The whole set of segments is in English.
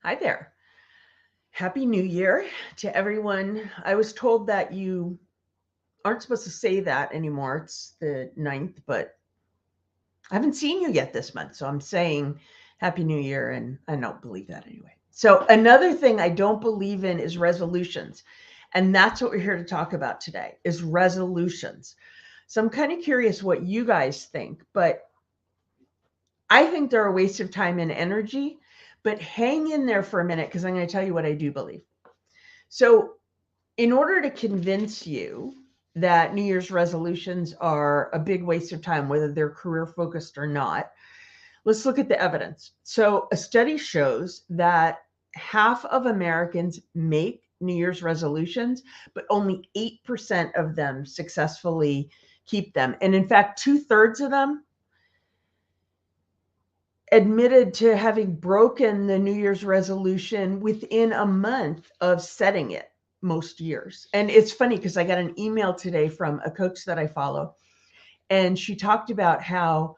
Hi there. Happy New Year to everyone. I was told that you aren't supposed to say that anymore. It's the 9th, but I haven't seen you yet this month. So I'm saying Happy New Year, and I don't believe that anyway. So, another thing I don't believe in is resolutions. And that's what we're here to talk about today is resolutions. So I'm kind of curious what you guys think, but I think they're a waste of time and energy. But hang in there for a minute because I'm going to tell you what I do believe. So, in order to convince you that New Year's resolutions are a big waste of time, whether they're career focused or not, let's look at the evidence. So, a study shows that half of Americans make New Year's resolutions, but only 8% of them successfully keep them. And in fact, 2/3 of them admitted to having broken the New Year's resolution within a month of setting it most years. And it's funny because I got an email today from a coach that I follow, and she talked about how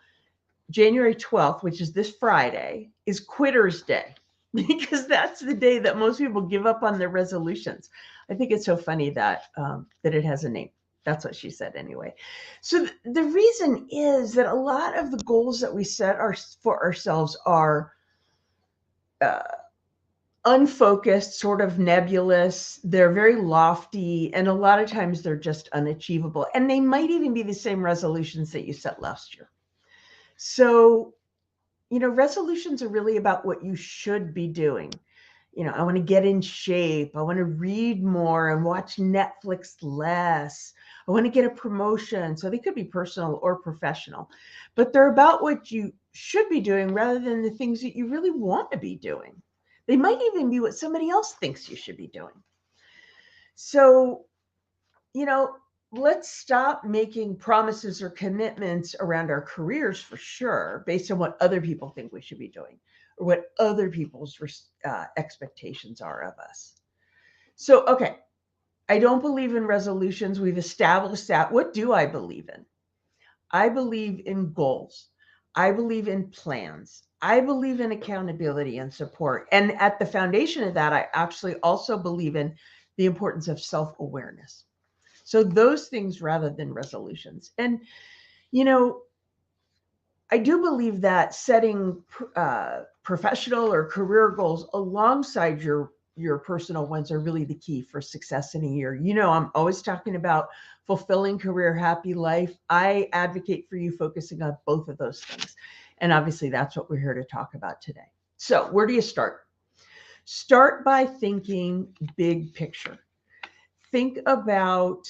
January 12th, which is this Friday, is Quitter's Day because that's the day that most people give up on their resolutions. I think it's so funny that that it has a name. That's what she said anyway. So the reason is that a lot of the goals that we set for ourselves are uh, unfocused, sort of nebulous. They're very lofty, and a lot of times they're just unachievable. And they might even be the same resolutions that you set last year. So, resolutions are really about what you should be doing. I want to get in shape. I want to read more and watch Netflix less. I want to get a promotion. So they could be personal or professional, but they're about what you should be doing rather than the things that you really want to be doing. They might even be what somebody else thinks you should be doing. So, you know, let's stop making promises or commitments around our careers for sure, based on what other people think we should be doing or what other people's expectations are of us. So, okay, I don't believe in resolutions. We've established that. What do I believe in? I believe in goals. I believe in plans. I believe in accountability and support. And at the foundation of that, I actually also believe in the importance of self awareness. So those things rather than resolutions. And, you know, I do believe that setting professional or career goals alongside your personal ones are really the key for success in a year. I'm always talking about fulfilling career, happy life. I advocate for you focusing on both of those things. And obviously, that's what we're here to talk about today. So, where do you start? Start by thinking big picture. Think about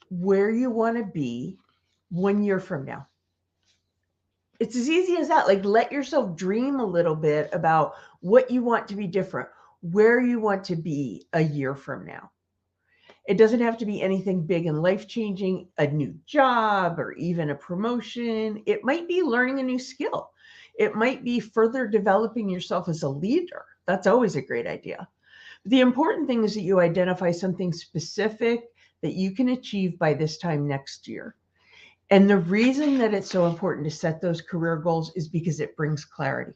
where you want to be 1 year from now. It's as easy as that. Like, let yourself dream a little bit about what you want to be different, where you want to be a year from now. It doesn't have to be anything big and life changing, a new job or even a promotion. It might be learning a new skill. It might be further developing yourself as a leader. That's always a great idea. The important thing is that you identify something specific that you can achieve by this time next year. And the reason that it's so important to set those career goals is because it brings clarity.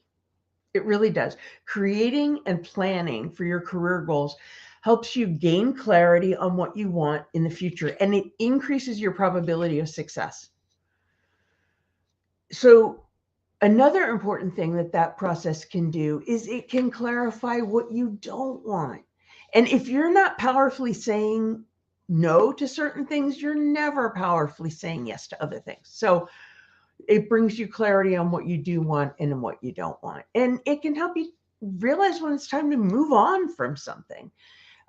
It really does. Creating and planning for your career goals helps you gain clarity on what you want in the future, and it increases your probability of success. So, another important thing that process can do is it can clarify what you don't want. And if you're not powerfully saying no to certain things, you're never powerfully saying yes to other things. So it brings you clarity on what you do want and what you don't want. And it can help you realize when it's time to move on from something.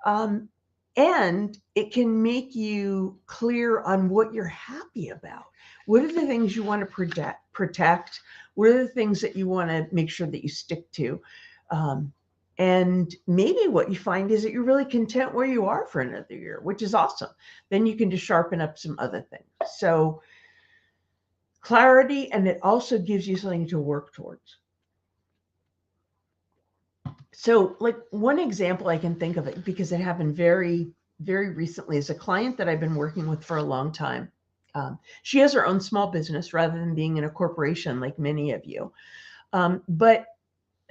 Um, and it can make you clear on what you're happy about. What are the things you want to protect? What are the things that you want to make sure that you stick to? And maybe what you find is that you're really content where you are for another year, which is awesome. Then you can just sharpen up some other things. So clarity, and it also gives you something to work towards. So, like one example I can think of it because it happened very, very recently is a client that I've been working with for a long time. She has her own small business rather than being in a corporation like many of you. But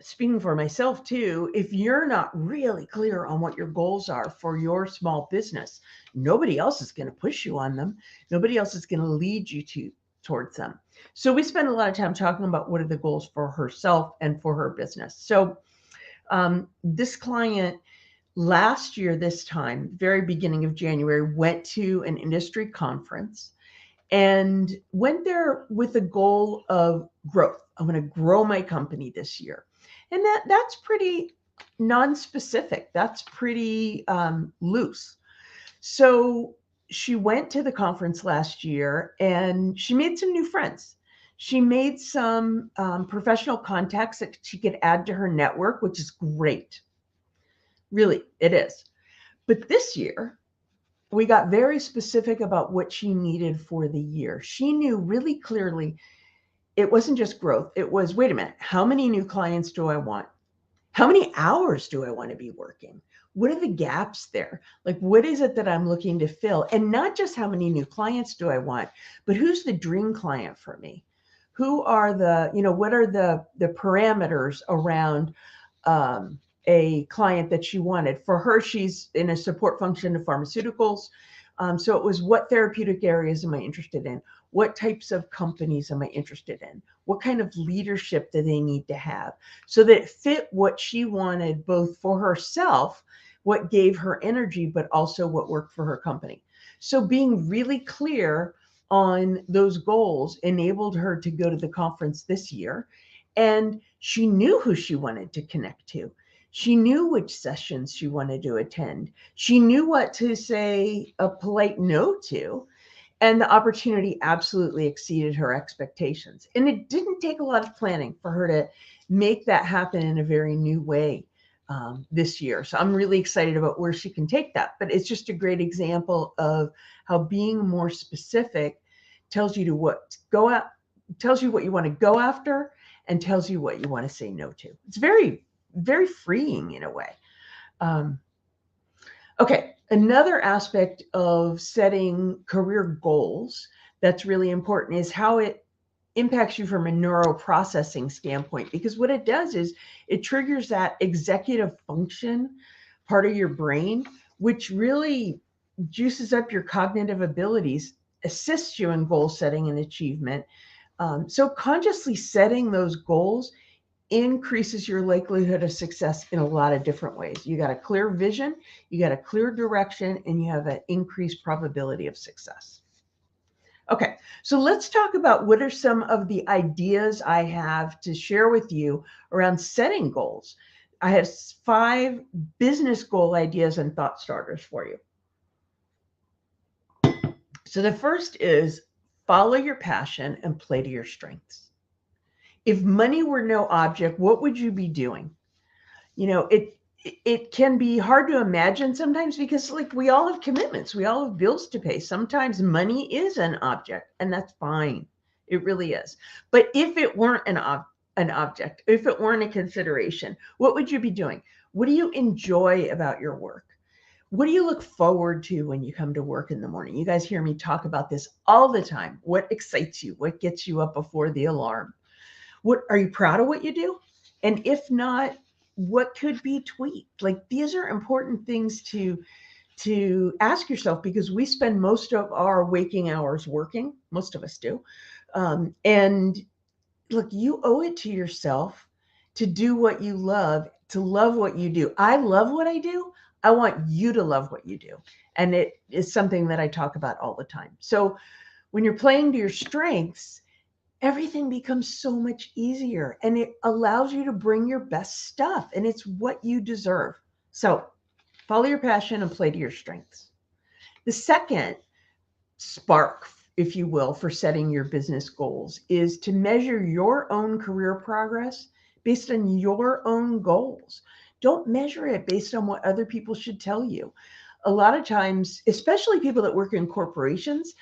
speaking for myself too, if you're not really clear on what your goals are for your small business, nobody else is going to push you on them. Nobody else is going to lead you towards them. So we spend a lot of time talking about what are the goals for herself and for her business. So this client last year, this time, very beginning of January, went to an industry conference and went there with the goal of growth. I'm going to grow my company this year. And that's pretty non-specific. That's pretty loose. So she went to the conference last year and she made some new friends. She made some professional contacts that she could add to her network, which is great. Really, it is. But this year, we got very specific about what she needed for the year. She knew really clearly it wasn't just growth. It was, wait a minute, how many new clients do I want? How many hours do I want to be working? What are the gaps there? Like, what is it that I'm looking to fill? And not just how many new clients do I want, but who's the dream client for me? Who are what are the parameters around a client that she wanted? For her, she's in a support function of pharmaceuticals. So it was, what therapeutic areas am I interested in? What types of companies am I interested in? What kind of leadership do they need to have? So that it fit what she wanted, both for herself, what gave her energy, but also what worked for her company. So being really clear on those goals enabled her to go to the conference this year. And she knew who she wanted to connect to. She knew which sessions she wanted to attend. She knew what to say a polite no to. And the opportunity absolutely exceeded her expectations. And it didn't take a lot of planning for her to make that happen in a very new way this year. So I'm really excited about where she can take that. But it's just a great example of how being more specific tells you tells you what you want to go after and tells you what you want to say no to. It's very, very freeing in a way. Okay, another aspect of setting career goals that's really important is how it impacts you from a neuroprocessing standpoint, because what it does is it triggers that executive function part of your brain, which really juices up your cognitive abilities, assists you in goal setting and achievement. So consciously setting those goals increases your likelihood of success in a lot of different ways. You got a clear vision, you got a clear direction, and you have an increased probability of success. Okay, so let's talk about what are some of the ideas I have to share with you around setting goals. I have 5 business goal ideas and thought starters for you. So the first is follow your passion and play to your strengths. If money were no object, what would you be doing? It can be hard to imagine sometimes, because like we all have commitments, we all have bills to pay. Sometimes money is an object, and that's fine. It really is. But if it weren't an object, if it weren't a consideration, what would you be doing? What do you enjoy about your work? What do you look forward to when you come to work in the morning? You guys hear me talk about this all the time. What excites you? What gets you up before the alarm? What are you proud of what you do? And if not, what could be tweaked? Like, these are important things to ask yourself, because we spend most of our waking hours working. Most of us do. And look, you owe it to yourself to do what you love, to love what you do. I love what I do. I want you to love what you do. And it is something that I talk about all the time. So when you're playing to your strengths, everything becomes so much easier, and it allows you to bring your best stuff, and it's what you deserve. So follow your passion and play to your strengths. The second spark, if you will, for setting your business goals is to measure your own career progress based on your own goals. Don't measure it based on what other people should tell you. A lot of times, especially people that work in corporations,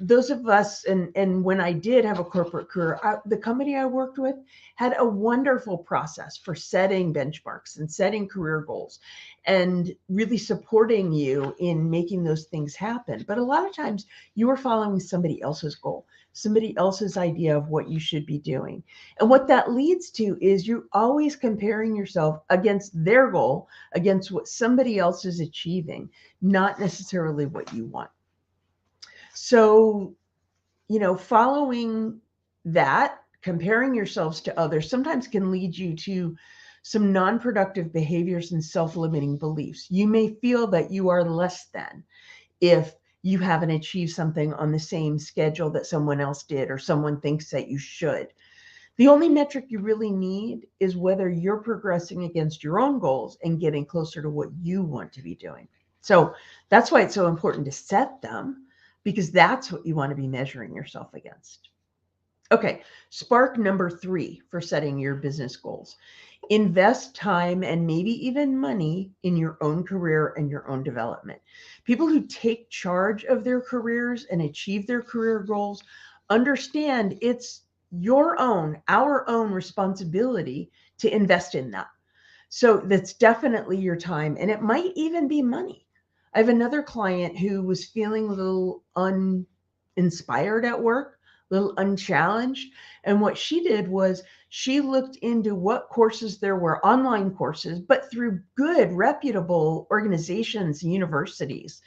those of us, and when I did have a corporate career, the company I worked with had a wonderful process for setting benchmarks and setting career goals and really supporting you in making those things happen. But a lot of times you are following somebody else's goal. somebody else's idea of what you should be doing. And what that leads to is you're always comparing yourself against their goal, against what somebody else is achieving, not necessarily what you want. So, following that, comparing yourselves to others sometimes can lead you to some non-productive behaviors and self-limiting beliefs. You may feel that you are less than if you haven't achieved something on the same schedule that someone else did or someone thinks that you should. The only metric you really need is whether you're progressing against your own goals and getting closer to what you want to be doing. So that's why it's so important to set them, because that's what you want to be measuring yourself against. Okay, spark number 3 for setting your business goals. Invest time and maybe even money in your own career and your own development. People who take charge of their careers and achieve their career goals understand it's our own responsibility to invest in that. So that's definitely your time, and it might even be money. I have another client who was feeling a little uninspired at work, a little unchallenged. And what she did was she looked into what courses there were, online courses, but through good, reputable organizations and universities.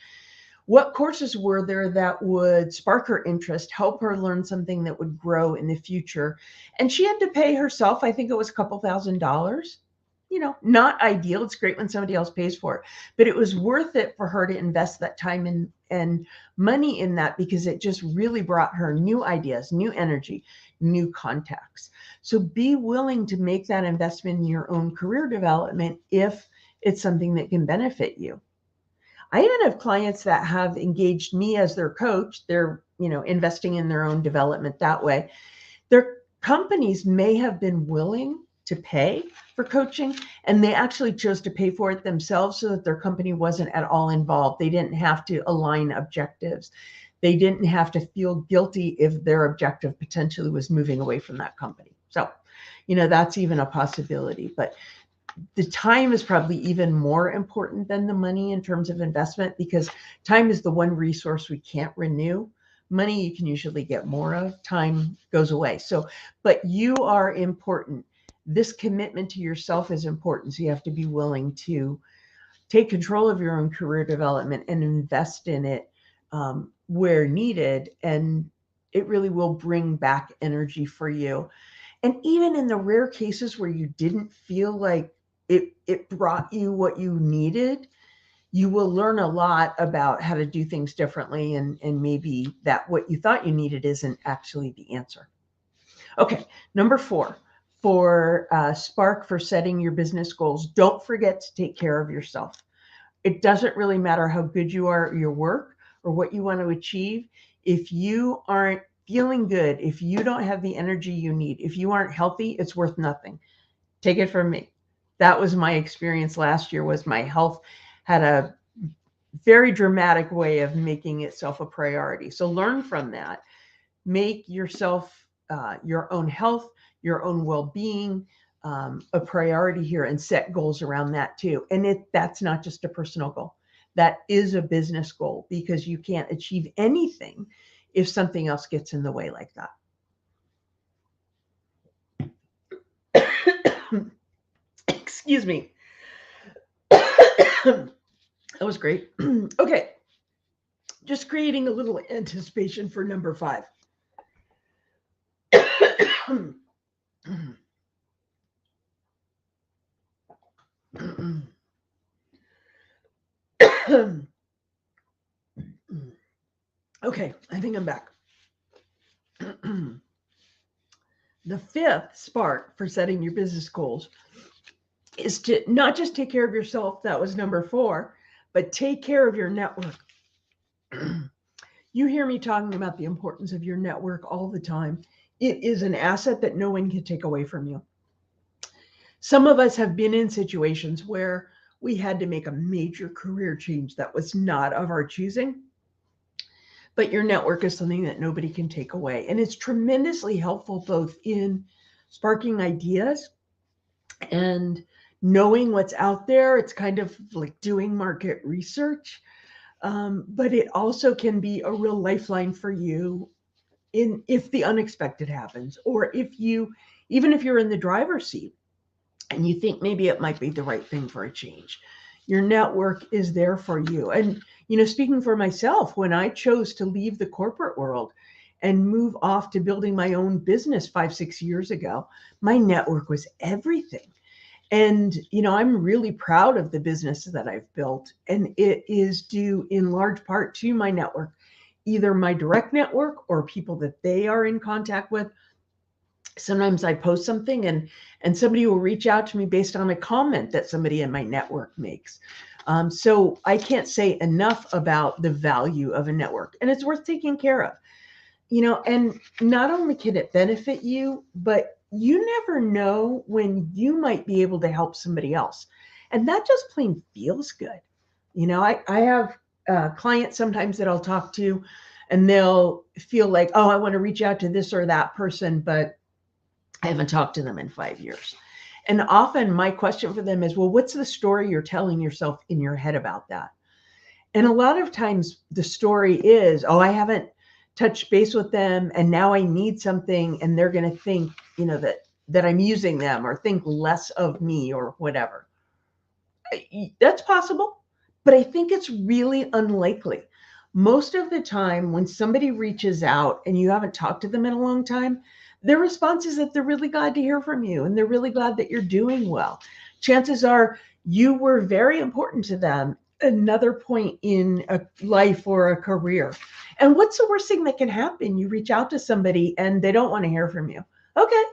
What courses were there that would spark her interest, help her learn something that would grow in the future? And she had to pay herself, I think it was a couple $1,000s. Not ideal. It's great when somebody else pays for it, but it was worth it for her to invest that time and money in that, because it just really brought her new ideas, new energy, new contacts. So be willing to make that investment in your own career development if it's something that can benefit you. I even have clients that have engaged me as their coach. They're, investing in their own development that way. Their companies may have been willing to pay for coaching, and they actually chose to pay for it themselves so that their company wasn't at all involved. They didn't have to align objectives. They didn't have to feel guilty if their objective potentially was moving away from that company. So, that's even a possibility. But the time is probably even more important than the money in terms of investment, because time is the one resource we can't renew. Money you can usually get more of, time goes away. So, but you are important. This commitment to yourself is important. So you have to be willing to take control of your own career development and invest in it where needed. And it really will bring back energy for you. And even in the rare cases where you didn't feel like it brought you what you needed, you will learn a lot about how to do things differently, and maybe that what you thought you needed isn't actually the answer. Okay, number 4, for spark for setting your business goals, don't forget to take care of yourself. It doesn't really matter how good you are at your work or what you want to achieve. If you aren't feeling good, if you don't have the energy you need, if you aren't healthy, it's worth nothing. Take it from me. That was my experience last year. Was my health had a very dramatic way of making itself a priority. So learn from that. Make yourself, your own health, your own well-being, a priority here, and set goals around that too. And that's not just a personal goal. That is a business goal, because you can't achieve anything if something else gets in the way like that. Excuse me. That was great. Okay. Just creating a little anticipation for number 5. Okay, I think I'm back. The 5th spark for setting your business goals is to not just take care of yourself. That was number 4, but take care of your network. You hear me talking about the importance of your network all the time. It is an asset that no one can take away from you. Some of us have been in situations where we had to make a major career change that was not of our choosing. But your network is something that nobody can take away. And it's tremendously helpful both in sparking ideas and knowing what's out there. It's kind of like doing market research. But it also can be a real lifeline for you if the unexpected happens, or even if you're in the driver's seat and you think maybe it might be the right thing for a change, your network is there for you. And, speaking for myself, when I chose to leave the corporate world and move off to building my own business 5, 6 years ago, my network was everything. And, I'm really proud of the business that I've built. And it is due in large part to my network, either my direct network or people that they are in contact with. Sometimes I post something and somebody will reach out to me based on a comment that somebody in my network makes. So I can't say enough about the value of a network, and it's worth taking care of. And not only can it benefit you, but you never know when you might be able to help somebody else. And that just plain feels good. I have clients sometimes that I'll talk to, and they'll feel like, oh, I want to reach out to this or that person, but I haven't talked to them in 5 years. And often my question for them is, well, what's the story you're telling yourself in your head about that? And a lot of times the story is, oh, I haven't touched base with them and now I need something, and they're going to think, that I'm using them or think less of me or whatever. That's possible, but I think it's really unlikely. Most of the time when somebody reaches out and you haven't talked to them in a long time, their response is that they're really glad to hear from you and they're really glad that you're doing well. Chances are you were very important to them another point in a life or a career. And what's the worst thing that can happen? You reach out to somebody and they don't want to hear from you. Okay,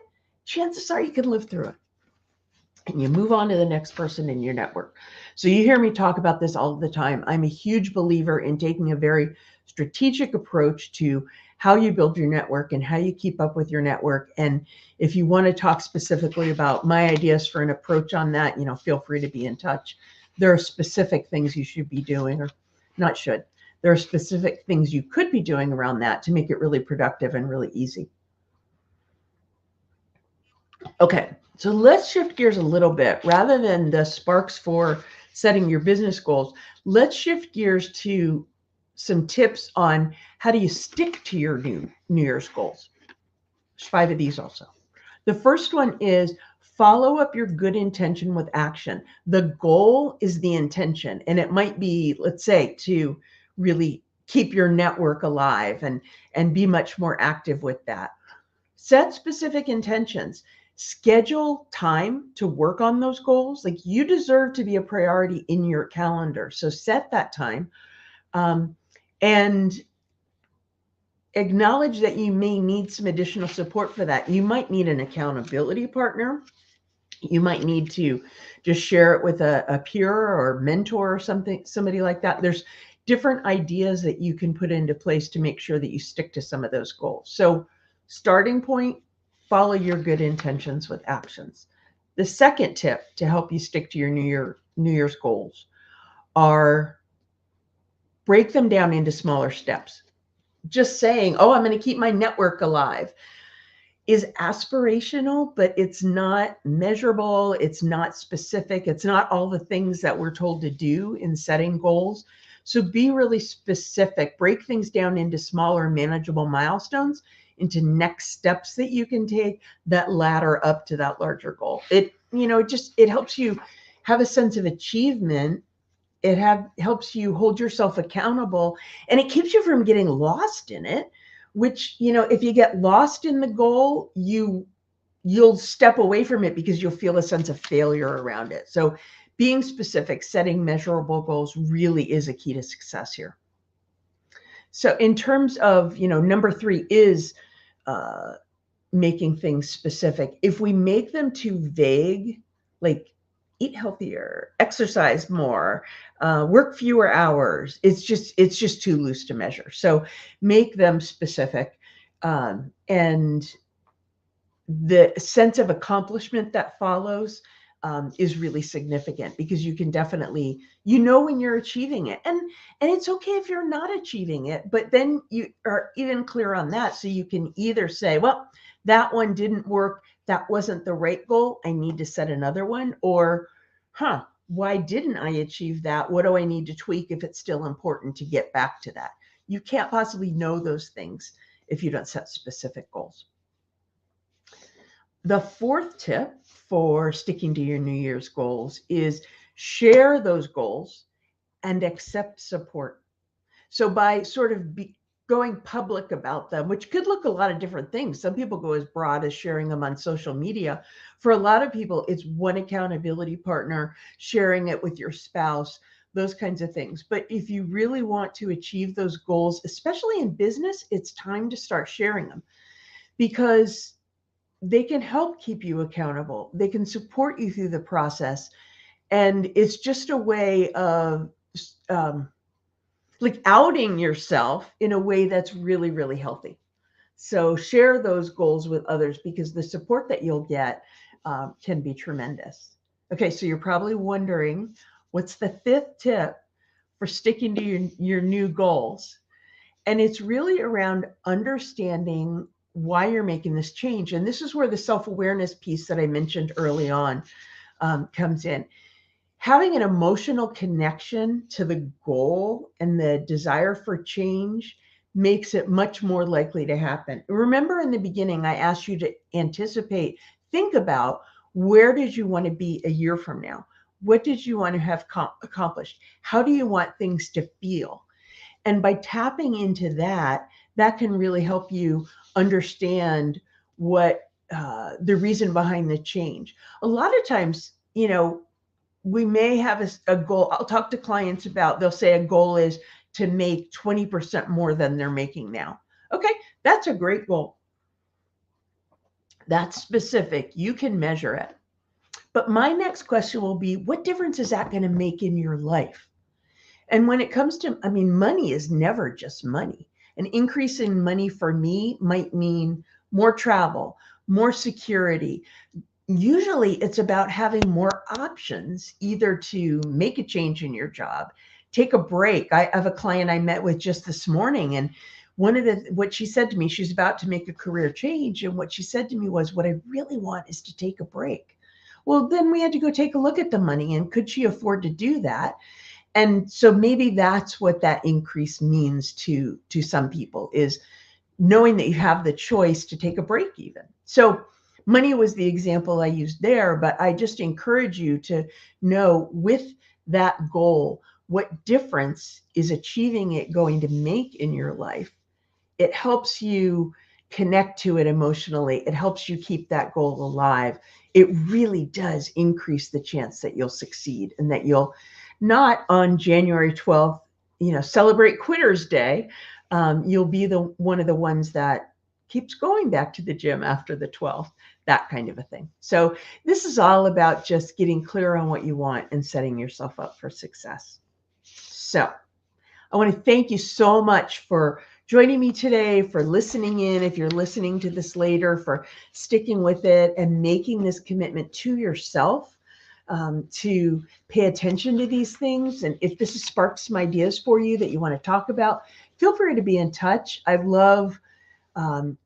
chances are you can live through it. And you move on to the next person in your network. So you hear me talk about this all the time. I'm a huge believer in taking a very strategic approach to how you build your network and how you keep up with your network. And if you want to talk specifically about my ideas for an approach on that, feel free to be in touch. There are specific things you should be doing, or not should. There are specific things you could be doing around that to make it really productive and really easy. Okay, so let's shift gears a little bit. Rather than the sparks for setting your business goals, let's shift gears to some tips on how do you stick to your New Year's goals. There's 5 of these also. The first one is follow up your good intention with action. The goal is the intention, and it might be, let's say, to really keep your network alive and be much more active with that. Set specific intentions. Schedule time to work on those goals. Like, you deserve to be a priority in your calendar. So set that time, and acknowledge that you may need some additional support for that. You might need an accountability partner. You might need to just share it with a peer or mentor or somebody like that. There's different ideas that you can put into place to make sure that you stick to some of those goals. So starting point, follow your good intentions with actions. The second tip to help you stick to your New Year's goals are break them down into smaller steps. Just saying, oh, I'm going to keep my network alive is aspirational, but it's not measurable. It's not specific. It's not all the things that we're told to do in setting goals. So be really specific, break things down into smaller, manageable milestones, into next steps that you can take that ladder up to that larger goal. It helps you have a sense of achievement. It helps you hold yourself accountable, and it keeps you from getting lost in it, which, if you get lost in the goal, you'll step away from it because you'll feel a sense of failure around it. So being specific, setting measurable goals really is a key to success here. So in terms of, number 3 is making things specific. If we make them too vague, like eat healthier, exercise more, work fewer hours, it's just too loose to measure. So make them specific. And the sense of accomplishment that follows is really significant, because you can definitely, when you're achieving it, and it's okay if you're not achieving it, but then you are even clear on that. So you can either say, well, that one didn't work. That wasn't the right goal. I need to set another one. Or, why didn't I achieve that? What do I need to tweak if it's still important to get back to that? You can't possibly know those things if you don't set specific goals. The fourth tip for sticking to your New Year's goals is share those goals and accept support. So by sort of going public about them, which could look a lot of different things. Some people go as broad as sharing them on social media. For a lot of people, it's one accountability partner, sharing it with your spouse, those kinds of things. But if you really want to achieve those goals, especially in business, it's time to start sharing them, because they can help keep you accountable. They can support you through the process. And it's just a way of like outing yourself in a way that's really, really healthy. So share those goals with others, because the support that you'll get can be tremendous. Okay, so you're probably wondering, what's the fifth tip for sticking to your new goals? And it's really around understanding why you're making this change. And this is where the self-awareness piece that I mentioned early on comes in. Having an emotional connection to the goal and the desire for change makes it much more likely to happen. Remember, in the beginning, I asked you to anticipate, think about, where did you want to be a year from now? What did you want to have accomplished? How do you want things to feel? And by tapping into that, that can really help you understand what the reason behind the change. A lot of times, we may have a goal. I'll talk to clients about, they'll say a goal is to make 20% more than they're making now. Okay, that's a great goal. That's specific. You can measure it. But my next question will be, what difference is that going to make in your life? And when it comes to, money is never just money. An increase in money for me might mean more travel, more security. Usually it's about having more options, either to make a change in your job, take a break. I have a client I met with just this morning, and what she said to me, she's about to make a career change. And what she said to me was, what I really want is to take a break. Well, then we had to go take a look at the money, and could she afford to do that? And so maybe that's what that increase means to some people, is knowing that you have the choice to take a break even. So money was the example I used there, but I just encourage you to know, with that goal, what difference is achieving it going to make in your life. It helps you connect to it emotionally. It helps you keep that goal alive. It really does increase the chance that you'll succeed, and that you'll not on January 12th, celebrate Quitter's Day. You'll be one of the ones that keeps going back to the gym after the 12th, that kind of a thing. So this is all about just getting clear on what you want and setting yourself up for success. So I want to thank you so much for joining me today, for listening in. If you're listening to this later, for sticking with it and making this commitment to yourself, to pay attention to these things. And if this has sparked some ideas for you that you want to talk about, feel free to be in touch. I love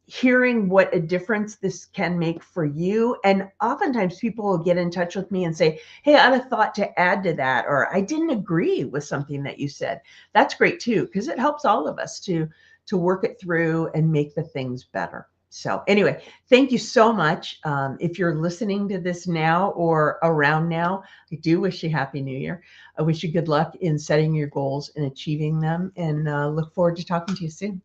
hearing what a difference this can make for you. And oftentimes people will get in touch with me and say, hey, I had a thought to add to that, or I didn't agree with something that you said. That's great too, because it helps all of us to work it through and make the things better. So anyway, thank you so much. If you're listening to this now or around now, I do wish you Happy New Year. I wish you good luck in setting your goals and achieving them, and look forward to talking to you soon.